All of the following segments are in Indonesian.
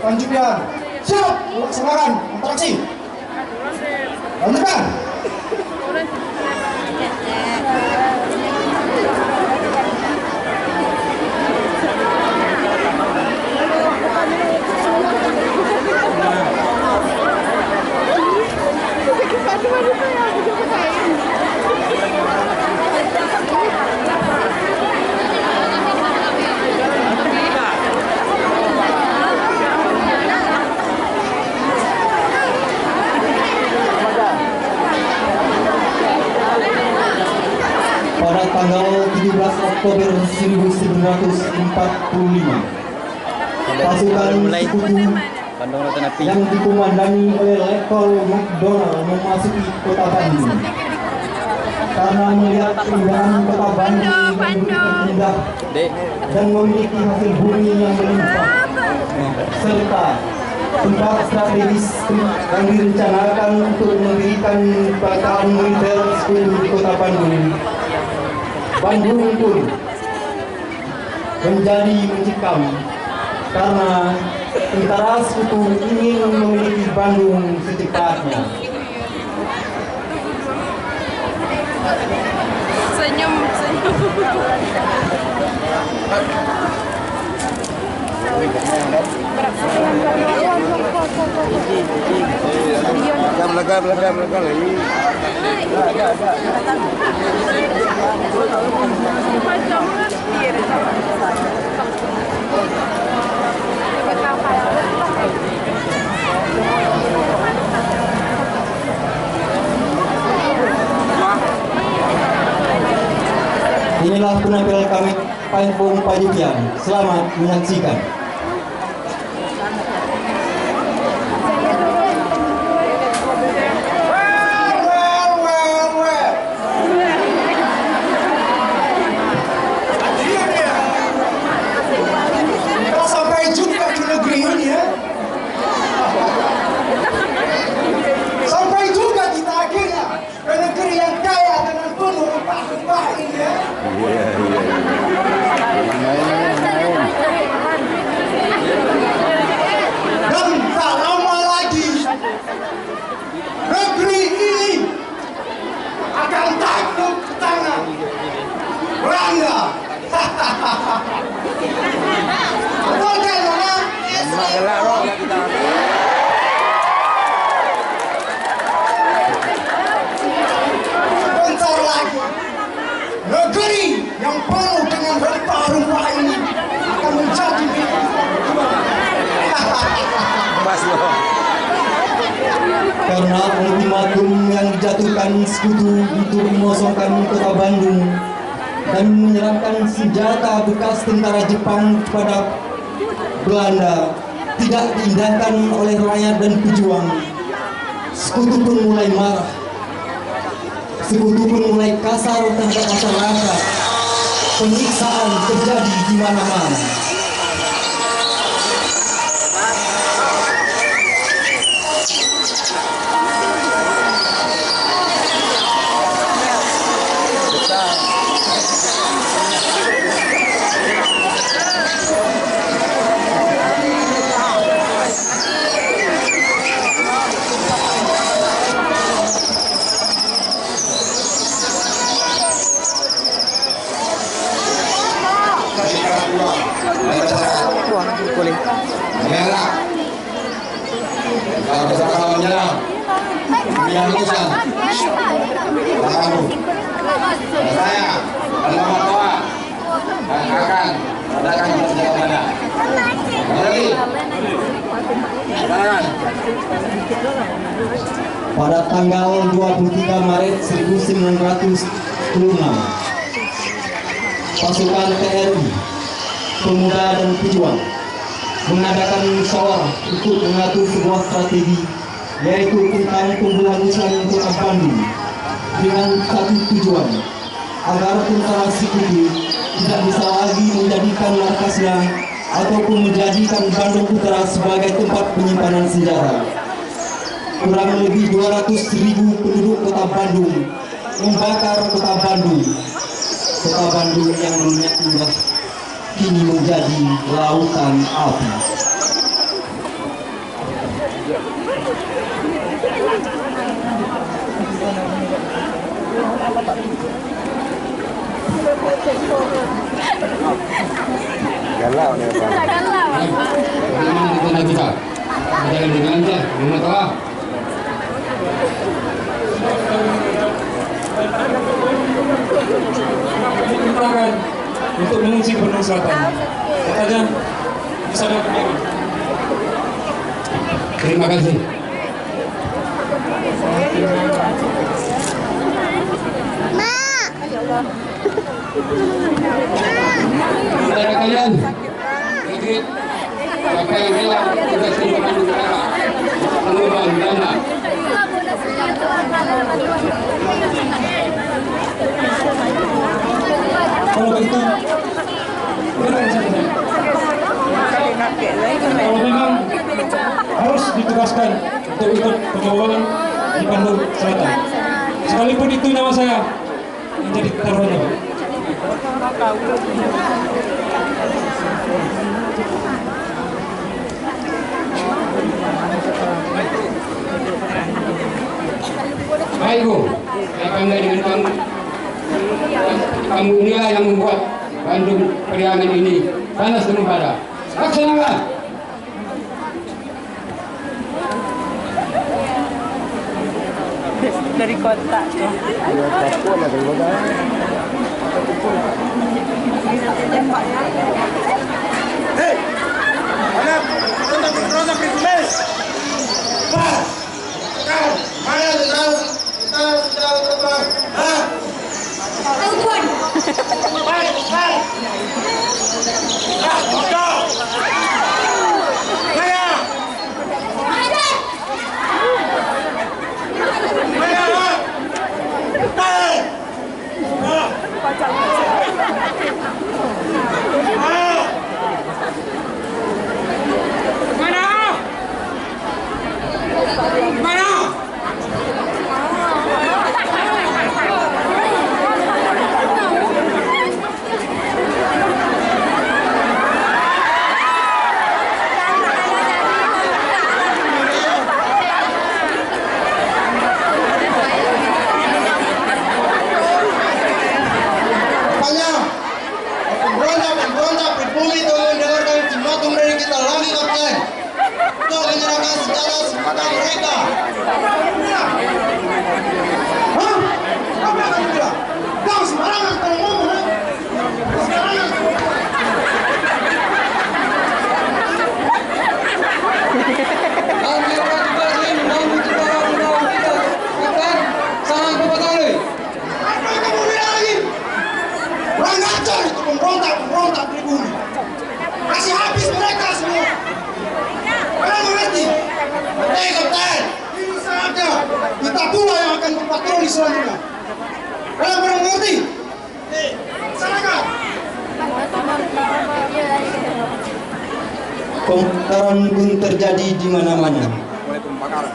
Panjupian siap melaksanakan interaksi. Lanjutkan. Pada tanggal 17 Oktober 1945, pasukan sekutu yang dikomandani oleh Letkol McDonald memasuki kota Bandung. Karena melihat keindahan kota Bandung yang indah dan memiliki hasil bumi yang melimpah, serta tempat strategis yang direncanakan untuk mendirikan pangkalan militer sekutu di kota Bandung, Bandung pun menjadi mencekam karena tentara sekutu ingin memiliki Bandung secepatnya. Senyum. Belakang lagi. Inilah penampilan kami Panpung Panjupian. Selamat menyaksikan. Dan tak lama lagi negeri ini akan takluk ke tangan Belanda. Betul kan, Nona? Bentar lagi negeri yang penuh dengan rempah-rempah ini akan menjadi Karena ultimatum yang dijatuhkan sekutu untuk mengosongkan kota Bandung dan menyerahkan senjata bekas tentara Jepang kepada Belanda tidak diindahkan oleh rakyat dan pejuang, sekutu pun mulai marah. Sekutu pun mulai kasar terhadap masyarakat. Penyiksaan terjadi di mana-mana. Merah. Kalau bersama menyerang, biar lusan. Kamu, saya, alamat doa, dan akan mengadakan senjata pada. Jadi, jangan. Pada tanggal 23 Maret 1946, pasukan TNI, pemuda dan pejuang mengadakan musyawarah untuk mengatur sebuah strategi, yaitu tentang pemberangusan kota Bandung dengan satu tujuan, agar tentara sekutu tidak bisa lagi menjadikan markasnya ataupun menjadikan Bandung Utara sebagai tempat penyimpanan senjata. Kurang lebih 200.000 penduduk kota Bandung membakar kota Bandung. Kota Bandung yang dulunya indah kini menjadi lautan api. Terima kasih. Saudara kalian, sedikit apa yang bilang tugas perubahan negara, pengembangan dana. Kalau begitu, kalau memang harus ditugaskan untuk ikut pengembangan di Bandung Selatan, sekalipun itu nama saya menjadi taruhannya, Pak. Baik Bu, saya bangga dengan kamu. Kamu inilah yang membuat Bandung Periangan ini panas dan membara. Laksanakan. Dari kota tuh. Hei, anak, ronda privilege. Pak, kau, mana tahu terbang? Hah? Telepon. Baik, baik. Kau. Mana? Ada. Mana? Baik. Pemberontak pribumi. Kasih habis mereka semua. Kalian mengerti? Hei Kapten, ini saatnya kita pula yang akan berpatroli selanjutnya. Kalian pernah mengerti? Hei, silakan. Pembakaran pun terjadi di mana-mana.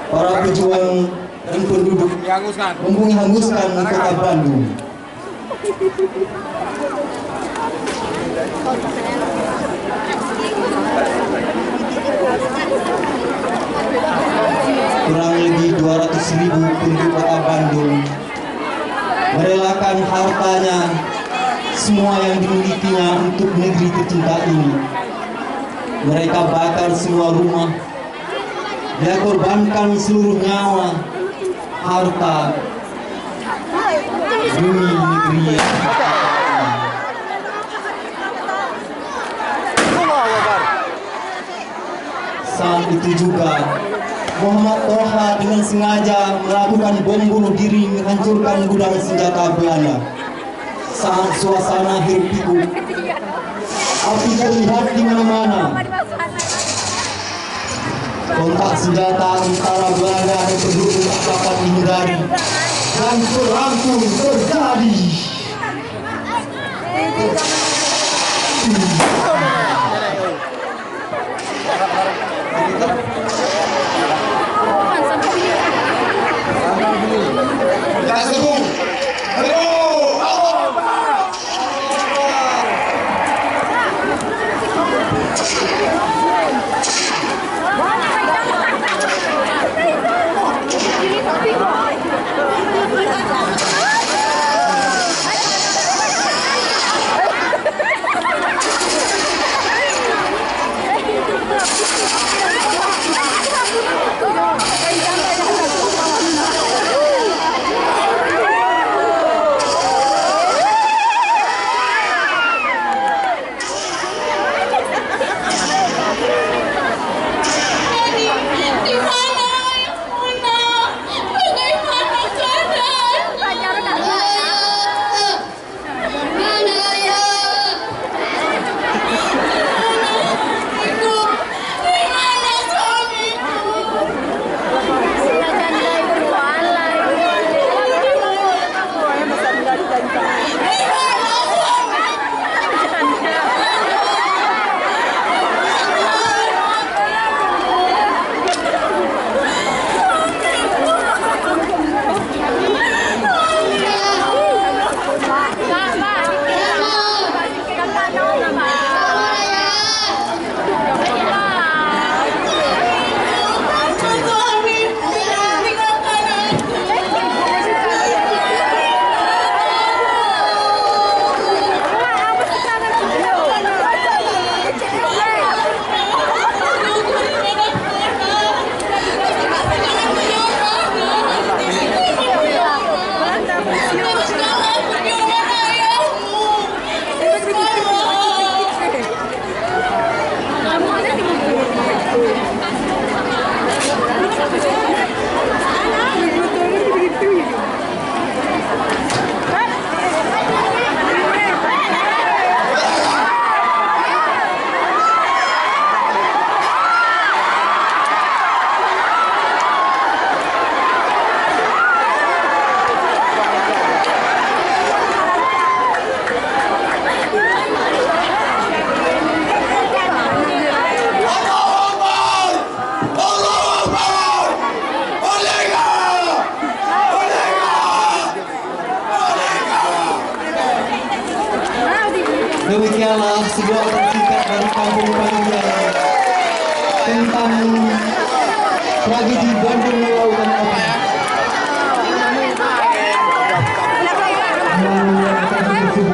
Para pejuang dan penduduk menghanguskan kota Bandung. Kurang lebih 200.000 penduduk kota Bandung merelakan hartanya, semua yang dimilikinya untuk negeri tercinta ini. Mereka bakar semua rumah, dia korbankan seluruh nyawa, harta demi negeri. Saat itu juga Muhammad Toha dengan sengaja melakukan bom bunuh diri menghancurkan gudang senjata Belanda. Saat suasana hiruk pikuk, api terlihat di mana-mana. Kontak senjata antara Belanda dan penduduk tak dapat dihindari dan perang pun terjadi. uraian singkat dari kampung Panggilan tentang tragedi